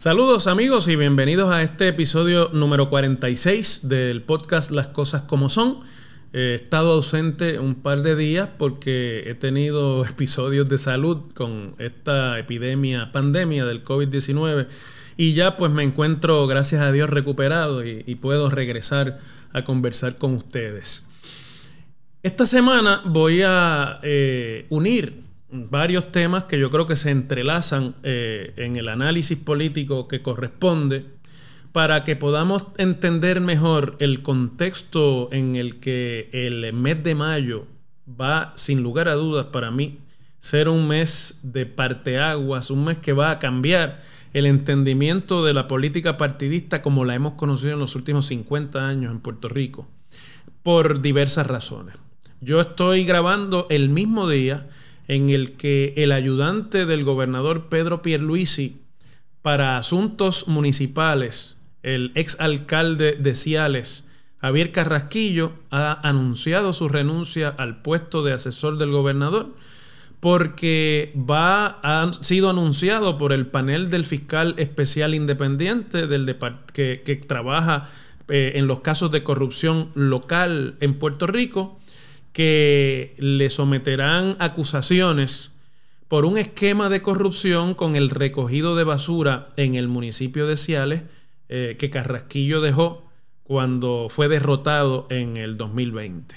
Saludos amigos y bienvenidos a este episodio número 46 del podcast Las Cosas Como Son. He estado ausente un par de días porque he tenido episodios de salud con esta pandemia del COVID-19 y ya pues me encuentro, gracias a Dios, recuperado y puedo regresar a conversar con ustedes. Esta semana voy a unir varios temas que yo creo que se entrelazan en el análisis político que corresponde para que podamos entender mejor el contexto en el que el mes de mayo va, sin lugar a dudas, para mí, ser un mes de parteaguas, un mes que va a cambiar el entendimiento de la política partidista como la hemos conocido en los últimos 50 años en Puerto Rico, por diversas razones. Yo estoy grabando el mismo día en el que el ayudante del gobernador Pedro Pierluisi para asuntos municipales, el exalcalde de Ciales, Javier Carrasquillo, ha anunciado su renuncia al puesto de asesor del gobernador porque ha sido anunciado por el panel del fiscal especial independiente que trabaja en los casos de corrupción local en Puerto Rico, que le someterán acusaciones por un esquema de corrupción con el recogido de basura en el municipio de Ciales que Carrasquillo dejó cuando fue derrotado en el 2020.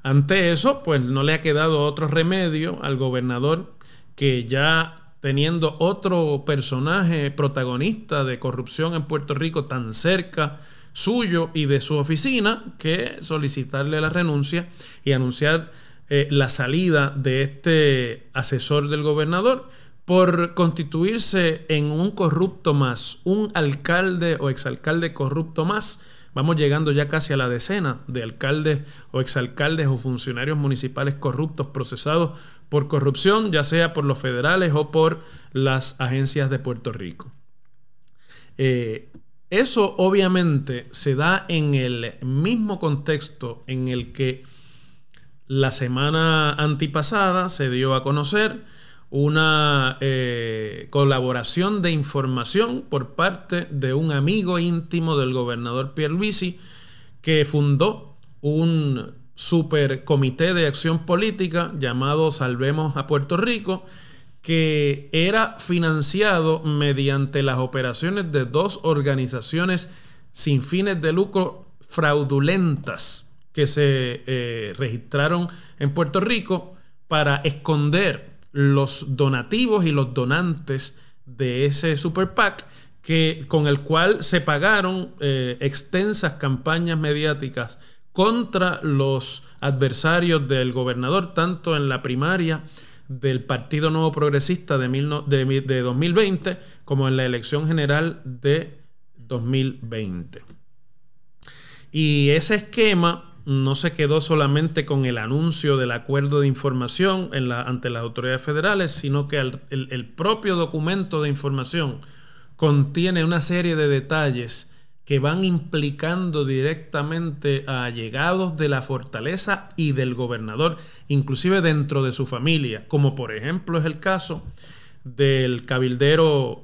Ante eso, pues no le ha quedado otro remedio al gobernador, que ya teniendo otro personaje protagonista de corrupción en Puerto Rico tan cerca suyo y de su oficina, que solicitarle la renuncia y anunciar la salida de este asesor del gobernador por constituirse en un corrupto más, un alcalde o exalcalde corrupto más. Vamos llegando ya casi a la decena de alcaldes o exalcaldes o funcionarios municipales corruptos procesados por corrupción, ya sea por los federales o por las agencias de Puerto Rico. Eso obviamente se da en el mismo contexto en el que la semana antipasada se dio a conocer una colaboración de información por parte de un amigo íntimo del gobernador Pierluisi, que fundó un supercomité de acción política llamado Salvemos a Puerto Rico, que era financiado mediante las operaciones de dos organizaciones sin fines de lucro fraudulentas que se registraron en Puerto Rico para esconder los donativos y los donantes de ese Super PAC, con el cual se pagaron extensas campañas mediáticas contra los adversarios del gobernador, tanto en la primaria del Partido Nuevo Progresista de 2020 como en la elección general de 2020. Y ese esquema no se quedó solamente con el anuncio del acuerdo de información ante las autoridades federales, sino que el propio documento de información contiene una serie de detalles que van implicando directamente a allegados de la fortaleza y del gobernador, inclusive dentro de su familia, como por ejemplo es el caso del cabildero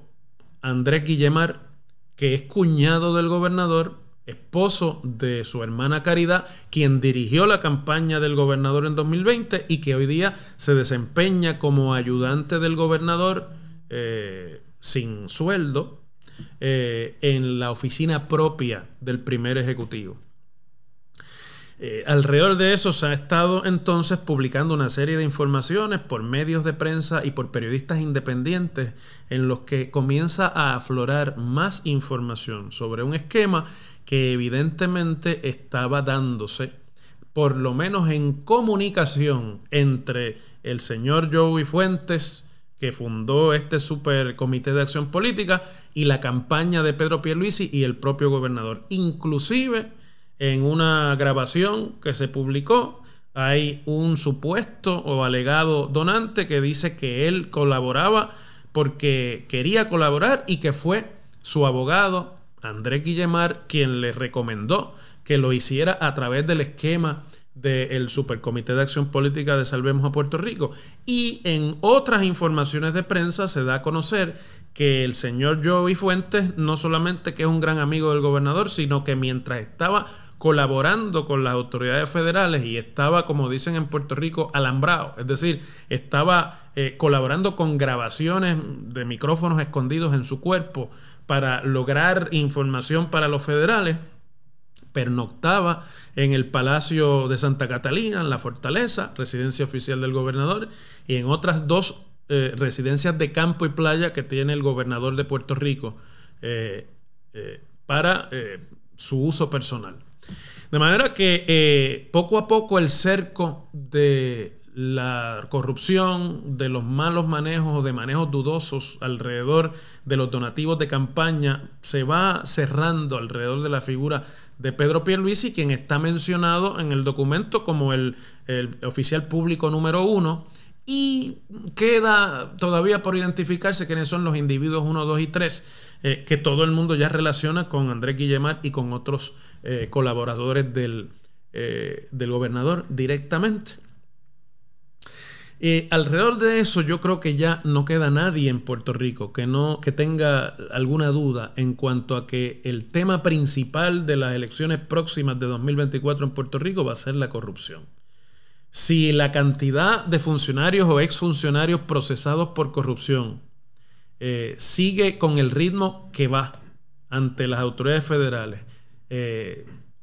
Andrés Guillemar, que es cuñado del gobernador, esposo de su hermana Caridad, quien dirigió la campaña del gobernador en 2020 y que hoy día se desempeña como ayudante del gobernador sin sueldo en la oficina propia del primer ejecutivo. Alrededor de eso se ha estado entonces publicando una serie de informaciones por medios de prensa y por periodistas independientes en los que comienza a aflorar más información sobre un esquema que evidentemente estaba dándose, por lo menos en comunicación, entre el señor Joey Fuentes, que fundó este supercomité de acción política, y la campaña de Pedro Pierluisi y el propio gobernador. Inclusive, en una grabación que se publicó, hay un supuesto o alegado donante que dice que él colaboraba porque quería colaborar y que fue su abogado, Andrés Guillemar, quien le recomendó que lo hiciera a través del esquema del Supercomité de Acción Política de Salvemos a Puerto Rico. Y en otras informaciones de prensa se da a conocer que el señor Joey Fuentes no solamente que es un gran amigo del gobernador, sino que mientras estaba colaborando con las autoridades federales y estaba, como dicen en Puerto Rico, alambrado, es decir, estaba colaborando con grabaciones de micrófonos escondidos en su cuerpo para lograr información para los federales, pernoctaba en el Palacio de Santa Catalina, en la Fortaleza, residencia oficial del gobernador, y en otras dos residencias de campo y playa que tiene el gobernador de Puerto Rico para su uso personal. De manera que poco a poco el cerco de la corrupción, de los malos manejos o de manejos dudosos alrededor de los donativos de campaña se va cerrando alrededor de la figura de Pedro Pierluisi, quien está mencionado en el documento como el oficial público número 1, y queda todavía por identificarse quiénes son los individuos 1, 2 y 3 que todo el mundo ya relaciona con Andrés Guillemard y con otros colaboradores del gobernador directamente. Alrededor de eso yo creo que ya no queda nadie en Puerto Rico que tenga alguna duda en cuanto a que el tema principal de las elecciones próximas de 2024 en Puerto Rico va a ser la corrupción. Si la cantidad de funcionarios o exfuncionarios procesados por corrupción sigue con el ritmo que va ante las autoridades federales,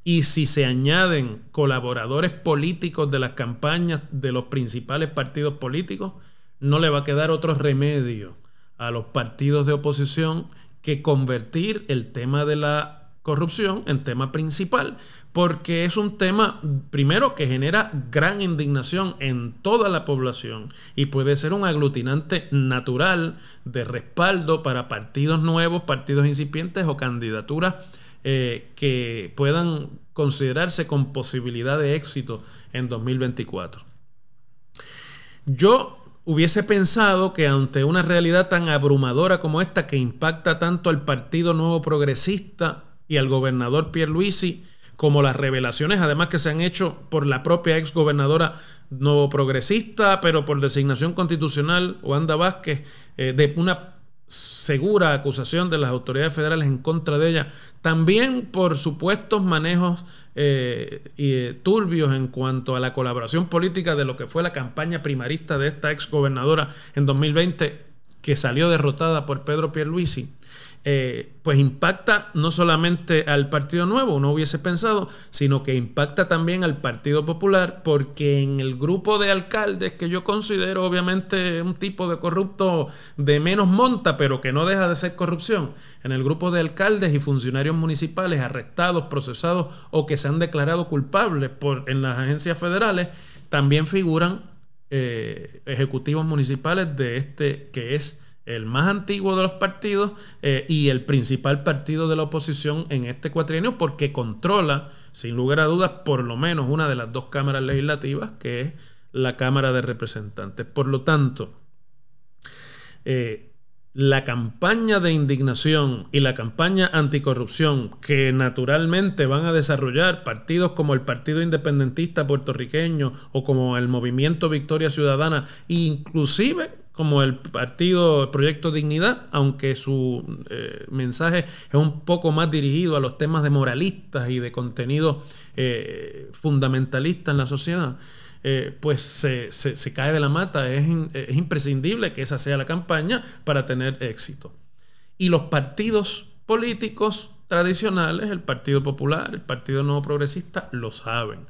y si se añaden colaboradores políticos de las campañas de los principales partidos políticos, no le va a quedar otro remedio a los partidos de oposición que convertir el tema de la corrupción en tema principal, porque es un tema, primero, que genera gran indignación en toda la población y puede ser un aglutinante natural de respaldo para partidos nuevos, partidos incipientes o candidaturas que puedan considerarse con posibilidad de éxito en 2024. Yo hubiese pensado que ante una realidad tan abrumadora como esta, que impacta tanto al Partido Nuevo Progresista y al gobernador Pierluisi, como las revelaciones además que se han hecho por la propia exgobernadora Nuevo Progresista, pero por designación constitucional, Wanda Vázquez, de una segura acusación de las autoridades federales en contra de ella, también por supuestos manejos turbios en cuanto a la colaboración política de lo que fue la campaña primarista de esta exgobernadora en 2020, que salió derrotada por Pedro Pierluisi. Pues impacta no solamente al Partido Nuevo, uno hubiese pensado, sino que impacta también al Partido Popular, porque en el grupo de alcaldes, que yo considero obviamente un tipo de corrupto de menos monta, pero que no deja de ser corrupción, en el grupo de alcaldes y funcionarios municipales arrestados, procesados o que se han declarado culpables en las agencias federales, también figuran ejecutivos municipales de este que es el más antiguo de los partidos y el principal partido de la oposición en este cuatrienio, porque controla, sin lugar a dudas, por lo menos una de las dos cámaras legislativas, que es la Cámara de Representantes. Por lo tanto, la campaña de indignación y la campaña anticorrupción que naturalmente van a desarrollar partidos como el Partido Independentista Puertorriqueño o como el Movimiento Victoria Ciudadana, inclusive como el Proyecto Dignidad, aunque su mensaje es un poco más dirigido a los temas de moralistas y de contenido fundamentalista en la sociedad, pues se cae de la mata. Es imprescindible que esa sea la campaña para tener éxito. Y los partidos políticos tradicionales, el Partido Popular, el Partido Nuevo Progresista, lo saben.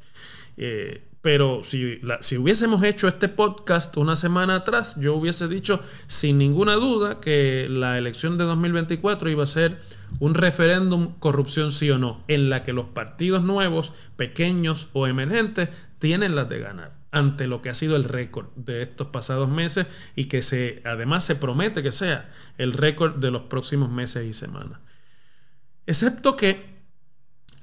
Pero si hubiésemos hecho este podcast una semana atrás, yo hubiese dicho sin ninguna duda que la elección de 2024 iba a ser un referéndum corrupción sí o no, en la que los partidos nuevos, pequeños o emergentes, tienen las de ganar ante lo que ha sido el récord de estos pasados meses y que además se promete que sea el récord de los próximos meses y semanas. Excepto que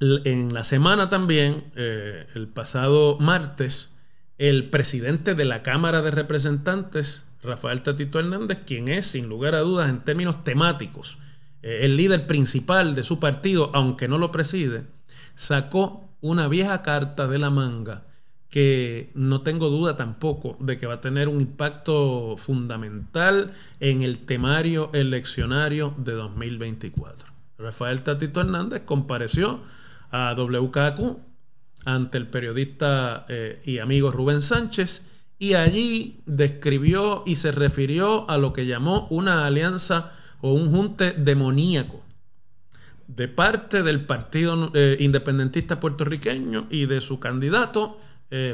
en la semana también, el pasado martes, el presidente de la Cámara de Representantes, Rafael Tatito Hernández, quien es, sin lugar a dudas, en términos temáticos, el líder principal de su partido, aunque no lo preside, sacó una vieja carta de la manga que no tengo duda tampoco de que va a tener un impacto fundamental en el temario eleccionario de 2024. Rafael Tatito Hernández compareció a WKQ ante el periodista y amigo Rubén Sánchez, y allí describió y se refirió a lo que llamó una alianza o un junte demoníaco de parte del Partido Independentista Puertorriqueño y de su candidato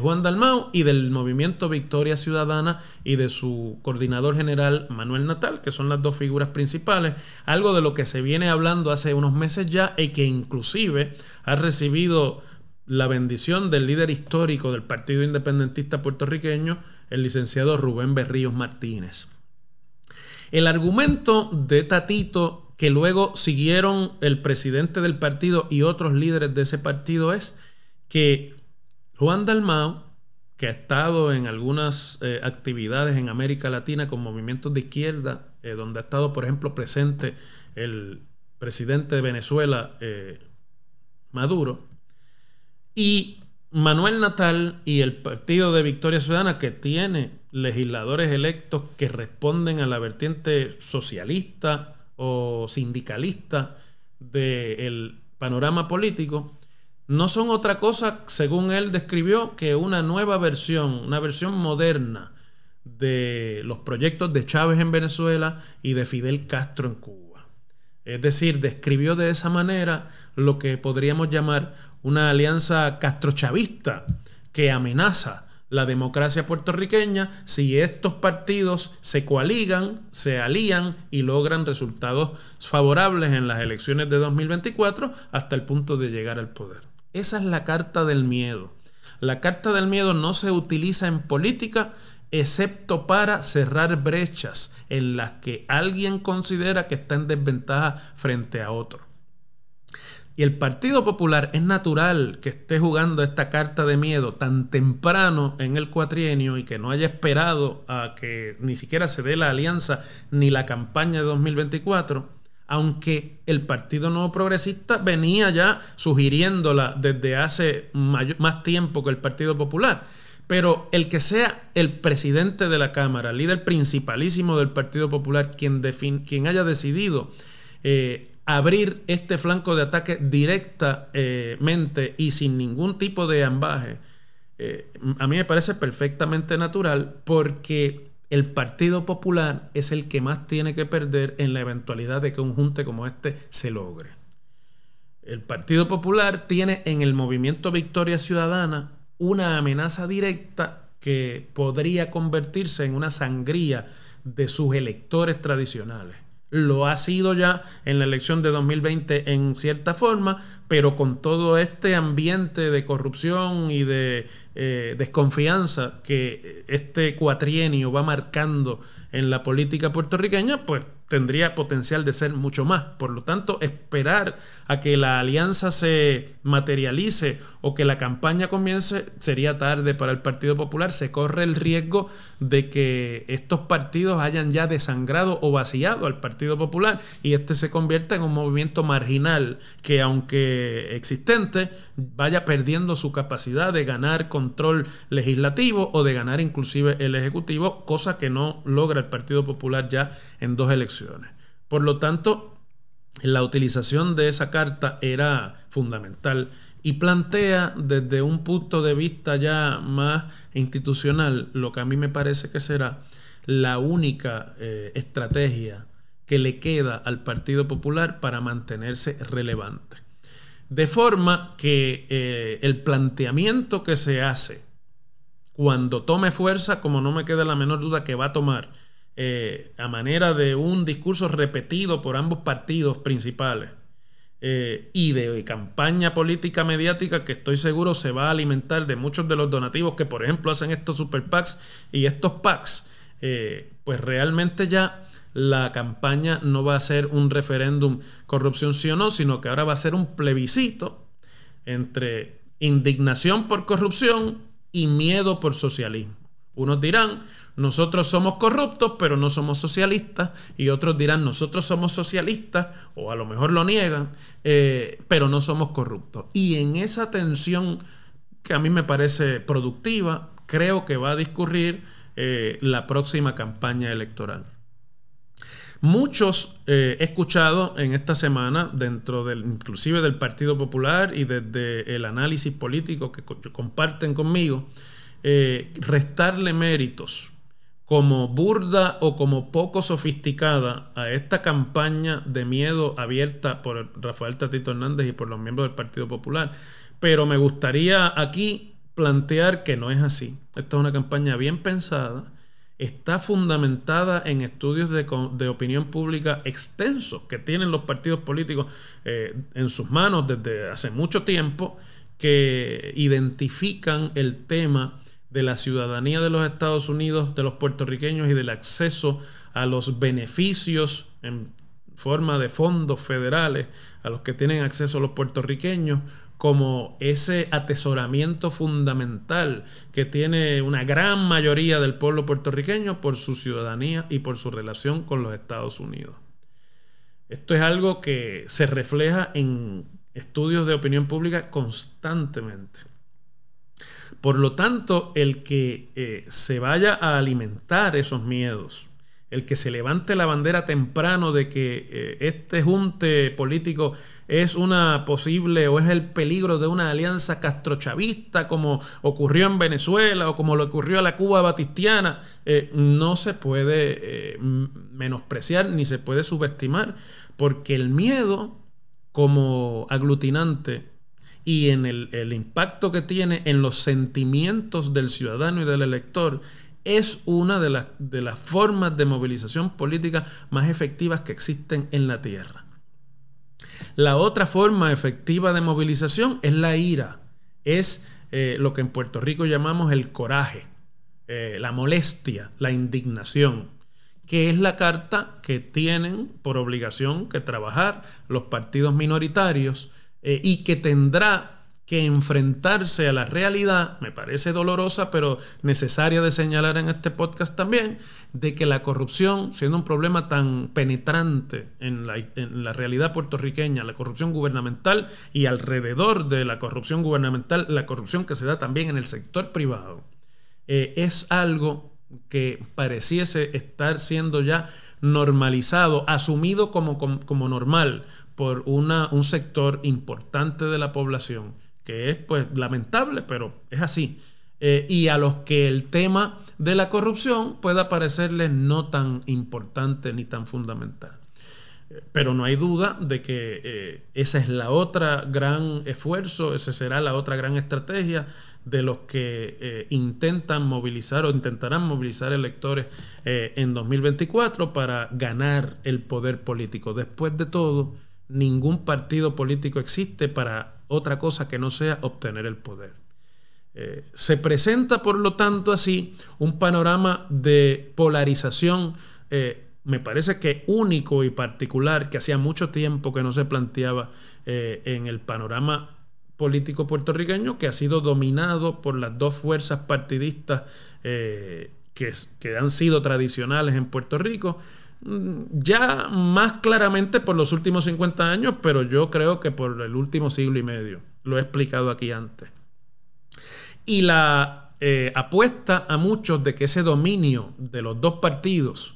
Juan Dalmau, y del Movimiento Victoria Ciudadana y de su coordinador general Manuel Natal, que son las dos figuras principales, algo de lo que se viene hablando hace unos meses ya y que inclusive ha recibido la bendición del líder histórico del Partido Independentista Puertorriqueño, el licenciado Rubén Berríos Martínez. El argumento de Tatito, que luego siguieron el presidente del partido y otros líderes de ese partido, es que Juan Dalmau, que ha estado en algunas actividades en América Latina con movimientos de izquierda, donde ha estado, por ejemplo, presente el presidente de Venezuela, Maduro, y Manuel Natal y el Partido de Victoria Ciudadana, que tiene legisladores electos que responden a la vertiente socialista o sindicalista del panorama político, no son otra cosa, según él describió, que una nueva versión, una versión moderna de los proyectos de Chávez en Venezuela y de Fidel Castro en Cuba. Es decir, describió de esa manera lo que podríamos llamar una alianza castrochavista que amenaza la democracia puertorriqueña si estos partidos se coaligan, se alían y logran resultados favorables en las elecciones de 2024 hasta el punto de llegar al poder. Esa es la carta del miedo. La carta del miedo no se utiliza en política excepto para cerrar brechas en las que alguien considera que está en desventaja frente a otro. Y el Partido Popular es natural que esté jugando esta carta de miedo tan temprano en el cuatrienio y que no haya esperado a que ni siquiera se dé la alianza ni la campaña de 2024, aunque el Partido Nuevo Progresista venía ya sugiriéndola desde hace más tiempo que el Partido Popular. Pero el que sea el presidente de la Cámara, líder principalísimo del Partido Popular, quien haya decidido abrir este flanco de ataque directamente y sin ningún tipo de ambaje, a mí me parece perfectamente natural, porque el Partido Popular es el que más tiene que perder en la eventualidad de que un junte como este se logre. El Partido Popular tiene en el Movimiento Victoria Ciudadana una amenaza directa que podría convertirse en una sangría de sus electores tradicionales. Lo ha sido ya en la elección de 2020 en cierta forma, pero con todo este ambiente de corrupción y de desconfianza que este cuatrienio va marcando en la política puertorriqueña, pues tendría potencial de ser mucho más. Por lo tanto, esperar a que la alianza se materialice o que la campaña comience sería tarde para el Partido Popular. Se corre el riesgo de que estos partidos hayan ya desangrado o vaciado al Partido Popular y este se convierta en un movimiento marginal que, aunque existente, vaya perdiendo su capacidad de ganar control legislativo o de ganar inclusive el ejecutivo, cosa que no logra el Partido Popular ya en 2 elecciones. Por lo tanto, la utilización de esa carta era fundamental y plantea desde un punto de vista ya más institucional lo que a mí me parece que será la única estrategia que le queda al Partido Popular para mantenerse relevante. De forma que el planteamiento que se hace cuando tome fuerza, como no me queda la menor duda que va a tomar, a manera de un discurso repetido por ambos partidos principales y de campaña política mediática que estoy seguro se va a alimentar de muchos de los donativos que, por ejemplo, hacen estos super PACs y estos PACs, pues realmente ya la campaña no va a ser un referéndum corrupción sí o no, sino que ahora va a ser un plebiscito entre indignación por corrupción y miedo por socialismo. Unos dirán, nosotros somos corruptos, pero no somos socialistas. Y otros dirán, nosotros somos socialistas, o a lo mejor lo niegan, pero no somos corruptos. Y en esa tensión que a mí me parece productiva. Creo que va a discurrir la próxima campaña electoral. Muchos he escuchado en esta semana, inclusive del Partido Popular y desde el análisis político que comparten conmigo, restarle méritos como burda o como poco sofisticada a esta campaña de miedo abierta por Rafael Tatito Hernández y por los miembros del Partido Popular. Pero me gustaría aquí plantear que no es así. Esta es una campaña bien pensada, está fundamentada en estudios de opinión pública extensos que tienen los partidos políticos en sus manos desde hace mucho tiempo, que identifican el tema de la ciudadanía de los Estados Unidos, de los puertorriqueños y del acceso a los beneficios en forma de fondos federales a los que tienen acceso los puertorriqueños, como ese atesoramiento fundamental que tiene una gran mayoría del pueblo puertorriqueño por su ciudadanía y por su relación con los Estados Unidos. Esto es algo que se refleja en estudios de opinión pública constantemente. Por lo tanto, el que se vaya a alimentar esos miedos, el que se levante la bandera temprano de que este junte político es una posible o es el peligro de una alianza castrochavista como ocurrió en Venezuela o como le ocurrió a la Cuba batistiana, no se puede menospreciar ni se puede subestimar, porque el miedo como aglutinante y en el impacto que tiene en los sentimientos del ciudadano y del elector es una de las formas de movilización política más efectivas que existen en la tierra. La otra forma efectiva de movilización es la ira, es lo que en Puerto Rico llamamos el coraje, la molestia, la indignación, que es la carta que tienen por obligación que trabajar los partidos minoritarios y que tendrá que enfrentarse a la realidad, me parece dolorosa, pero necesaria de señalar en este podcast también, de que la corrupción, siendo un problema tan penetrante en la realidad puertorriqueña, la corrupción gubernamental y alrededor de la corrupción gubernamental, la corrupción que se da también en el sector privado, es algo que pareciese estar siendo ya normalizado, asumido como normal por un sector importante de la población, que es pues lamentable, pero es así. Y a los que el tema de la corrupción pueda parecerles no tan importante ni tan fundamental. Pero no hay duda de que esa es la otra gran esfuerzo, esa será la otra gran estrategia de los que intentan movilizar o intentarán movilizar electores en 2024 para ganar el poder político. Después de todo, ningún partido político existe para otra cosa que no sea obtener el poder. Se presenta, por lo tanto, así un panorama de polarización, me parece que único y particular, que hacía mucho tiempo que no se planteaba en el panorama político puertorriqueño, que ha sido dominado por las dos fuerzas partidistas que han sido tradicionales en Puerto Rico, ya más claramente por los últimos 50 años, pero yo creo que por el último siglo y medio. Lo he explicado aquí antes. Y la apuesta a muchos de que ese dominio de los dos partidos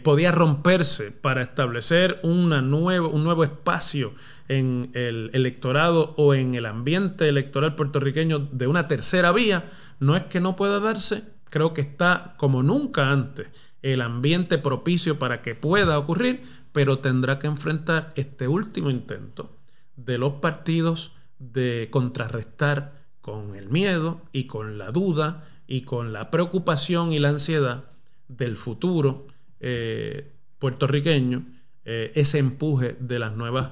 podía romperse para establecer un nuevo espacio en el electorado o en el ambiente electoral puertorriqueño de una tercera vía, no es que no pueda darse, creo que está como nunca antes el ambiente propicio para que pueda ocurrir, pero tendrá que enfrentar este último intento de los partidos de contrarrestar con el miedo y con la duda y con la preocupación y la ansiedad del futuro puertorriqueño, ese empuje de las nuevas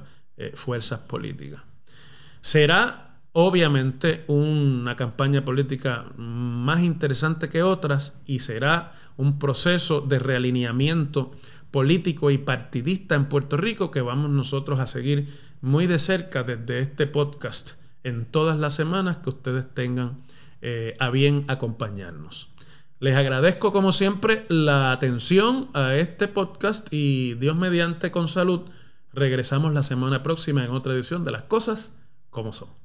fuerzas políticas. Será obviamente una campaña política más interesante que otras y será un proceso de realineamiento político y partidista en Puerto Rico que vamos nosotros a seguir muy de cerca desde este podcast en todas las semanas que ustedes tengan a bien acompañarnos. Les agradezco como siempre la atención a este podcast y Dios mediante con salud regresamos la semana próxima en otra edición de Las Cosas como Son.